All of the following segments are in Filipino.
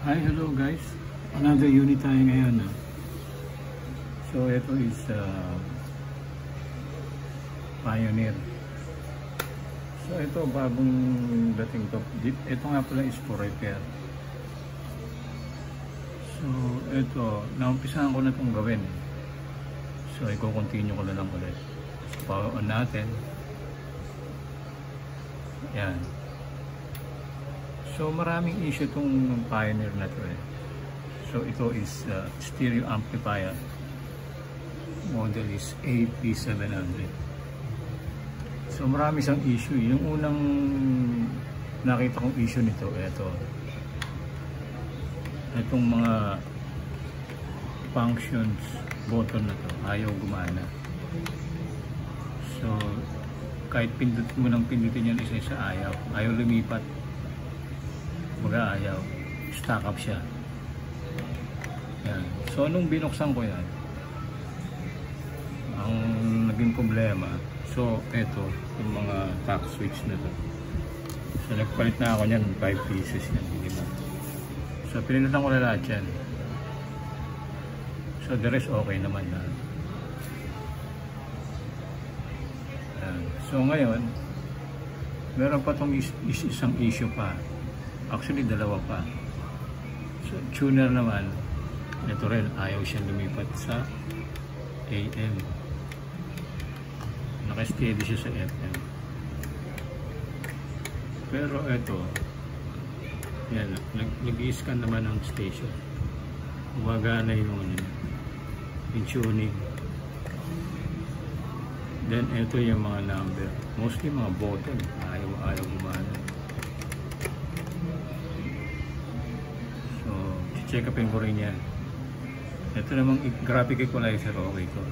Hi, hello guys. Another unit tayo ngayon. So ito is Pioneer. So ito bagong dating to. Ito nga pala is for repair. So ito, naumpisahan ko na itong gawin. So i-continue ko na lang ulit. So power on natin. Yan. So maraming issue itong Pioneer na to eh. So ito is stereo amplifier. Model is AP700. So marami siyang issue. Yung unang nakita kong issue nito, itong mga functions button na to, ayaw gumana. So kahit pindot mo ng pindutin yan isa-isa, ayaw lumipat. Ayaw, stack up siya. Yan. So nung binuksan ko yan, ang naging problema, so eto yung mga tack switch na to. So nagpalit na ako niyan, 5 pieces yan, hindi ba? So pininutan ko na lahat yan. So the rest okay naman na. Yan. So ngayon, meron pa tong isang issue pa. Actually, dalawa pa. So, tuner naman, ito rin, ayaw siya lumipat sa AM. Naka-steady siya sa FM. Pero ito, yan, nag-i-scan naman ang station. Gumagana yung tuning. Then, ito yung mga number. Mostly mga button. Ayaw gumana. Check upin ko rin yan. Ito namang graphic equalizer, okay to.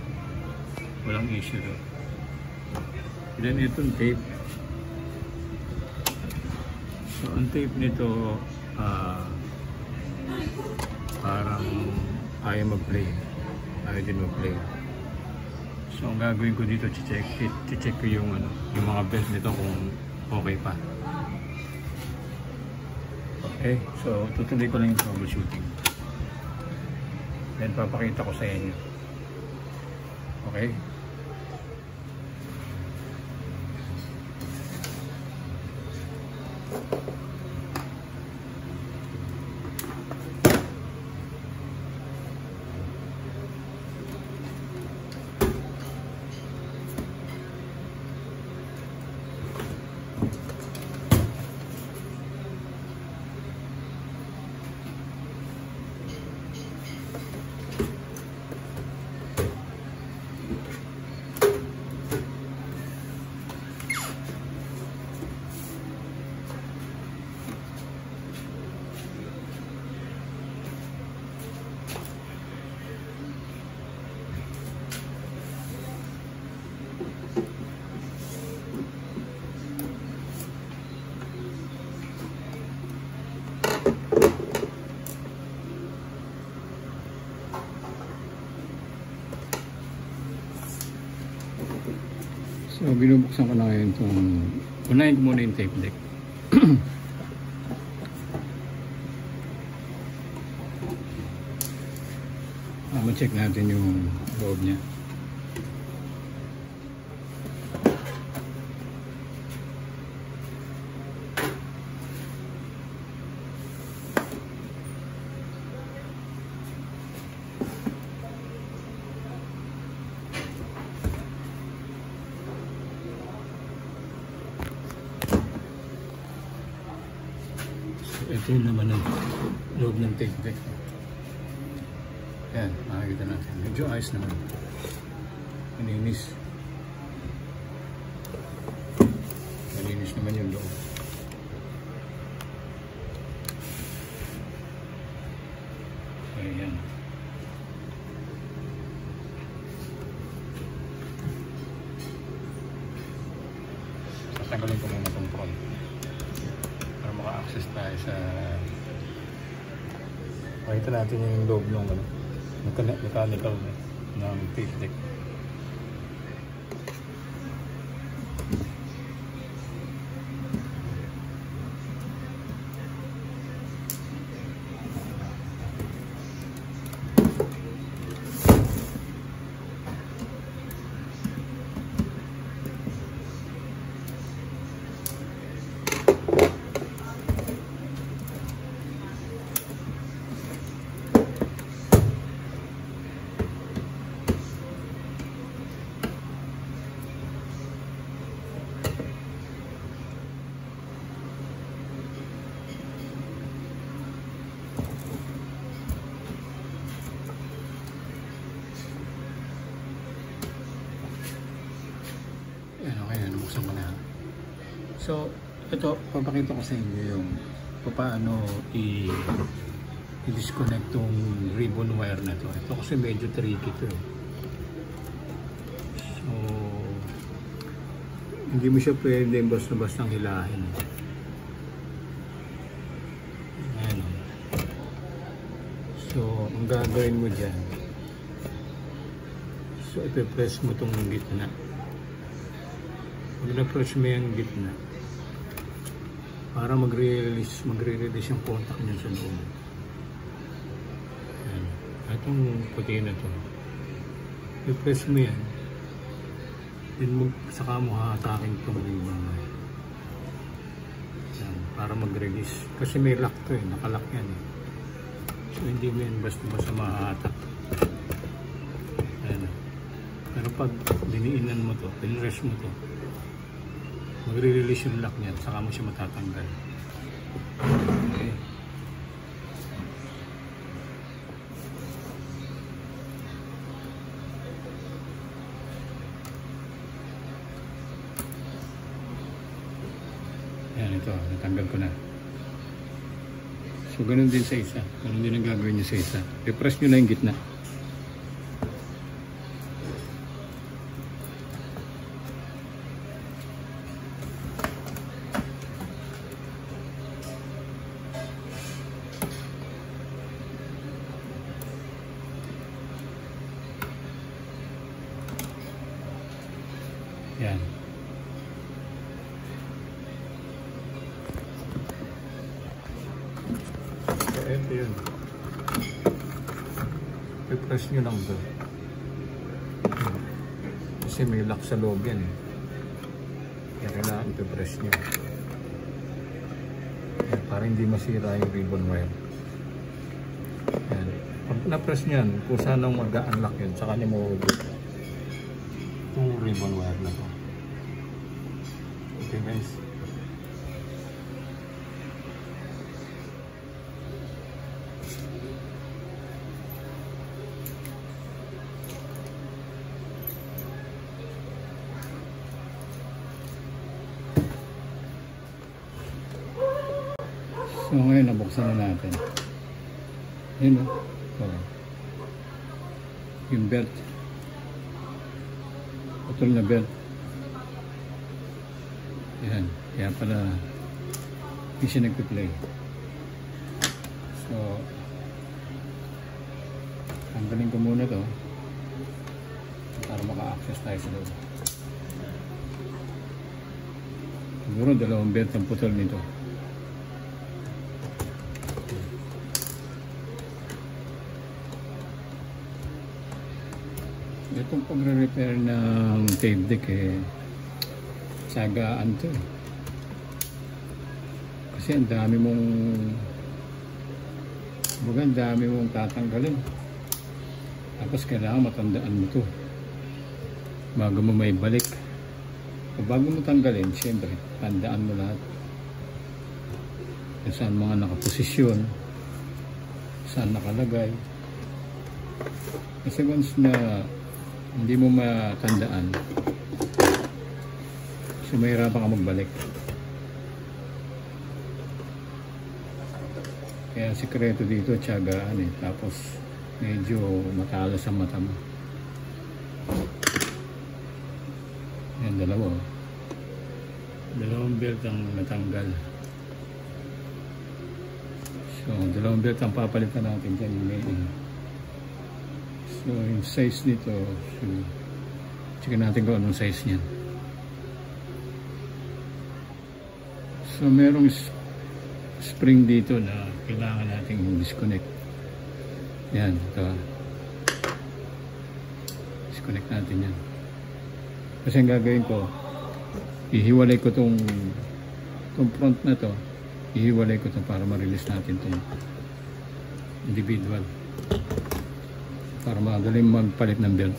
Walang issue to. Then itong tape. So ang tape nito parang ayaw mag-play. Ayaw din mag-play. So ang gagawin ko dito, check ko yung mga belt nito kung okay pa. Okay, so tutuloy ko lang yung troubleshooting. Then papakita ko sa inyo. Okay? So binubuksan ko na ngayon itong unahin ko muna yung tape deck. Ma-check natin yung loob niya. Ito yung naman ang loob ng tape deck. Yan, makikita natin. Medyo ayos naman. Malinis. Malinis naman yung loob. Ayan. Tatanggalin ko muna itong front para maka-access tayo sa makita natin yung loob ng mechanical ng tape deck. So, ito, papakita ko sa inyo yung paano i-disconnect tong ribbon wire na to. Ito kasi medyo tricky to. So, hindi mo siya pwede basta-bastang hilahin. Ayan. So, ang gagawin mo dyan, so ipipress mo tong gitna. Pag na-press mo yung gitna, para magre-release yung contact niya sa loob. Ayan. Itong puti na to, i-press mo yan, then saka mo hatakin itong ribbon wire. Ayan, para mag-release. Kasi may lock to eh, nakalock yan eh. So hindi mo yan basta-basta mahatak. Ayan. Pero pag diniinan mo to, pinress mo to, magre-release yung lock niyan, saka mo siya matatanggal. Okay. Ayan, ito, natanggal ko na. So, ganun din sa isa. Ganun din ang gagawin nyo sa isa. I-press nyo na yung gitna. Yan. So, ito yun. I-press nyo lang ito. Kasi may lock sa loob yan eh. Kaya kailangan i-press nyo. Yan, para hindi masira yung ribbon wire. Yan. Pag na-press nyo yan, kung saan mag-unlock yun, saka nyo mawagod itong ribbon wire na to. Okay guys. So ngayon nabuksan na natin. Yun o. So, yung belt. Putol na belt. Yan. Kaya pala hindi siya nagpiplay. So tanggalin ko muna to para maka-access tayo sa loob. Siguro dalawang belt ang putol nito. Itong pagre-repair ng tape deck eh, tsagaan to eh. Kasi ang dami mong tatanggalin. Tapos kailangan matandaan mo to bago mo may balik. O bago mo tanggalin, syempre tandaan mo lahat kung saan mga nakaposisyon, saan nakalagay. Kasi once na hindi mo matandaan, so mahirapan ka magbalik. Kaya sikreto dito, tiyagaan eh. Tapos medyo matalas ang mata mo. Yan, dalawang belt ang natanggal. So dalawang belt ang papalitan natin dyan. So yung size nito, so check natin kung anong size niyan. So merong spring dito na kailangan nating disconnect. Yan, ito. Disconnect natin yan. Kasi ang gagawin ko, ihiwalay ko tong front na to, ihiwalay ko to para ma-release natin tong individual, para magaling magpalit ng belt.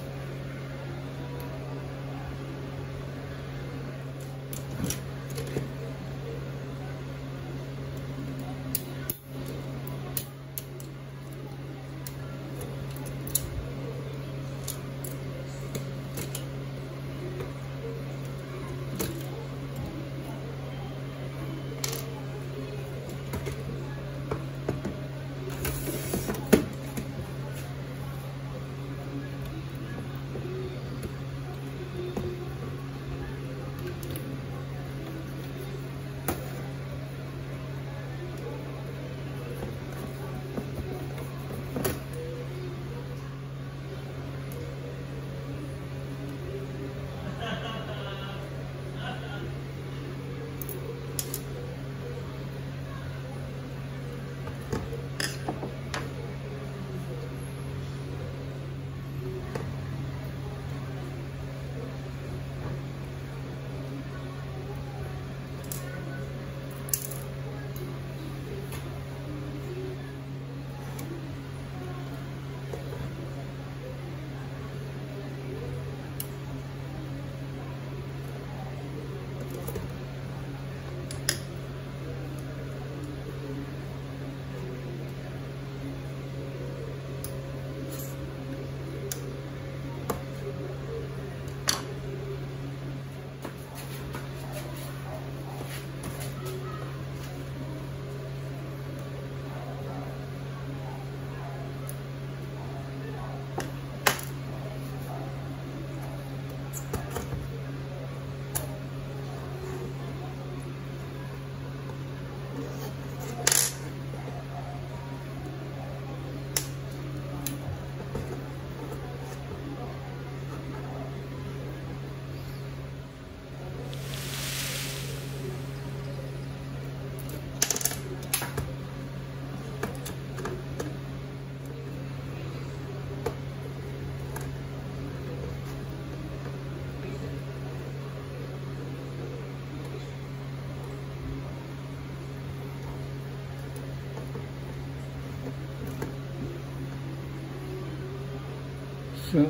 So,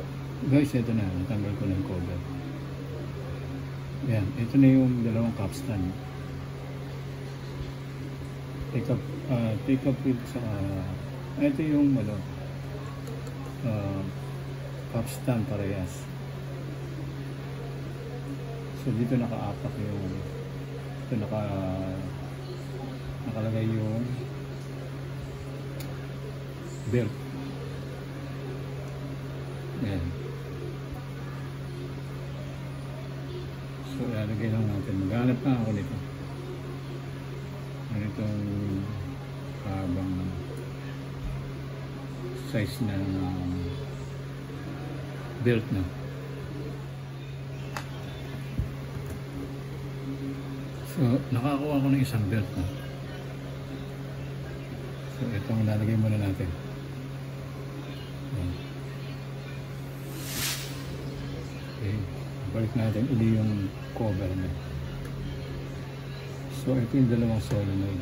guys, ito na. Natanggal ko na yung cover. Yan. Ito na yung dalawang capstan. Take up with sa... ito yung capstan parehas. So, dito nakaapak yung... Ito nakalagay yung belt. Yan. So, lalagay lang natin. Maghanap na ako nito. Ganitong habang size na belt na. So, nakakuha ko ng isang belt na. So, itong lalagay muna natin. Okay. Balik natin uli yung cover niya. So, ito yung dalawang solenoid.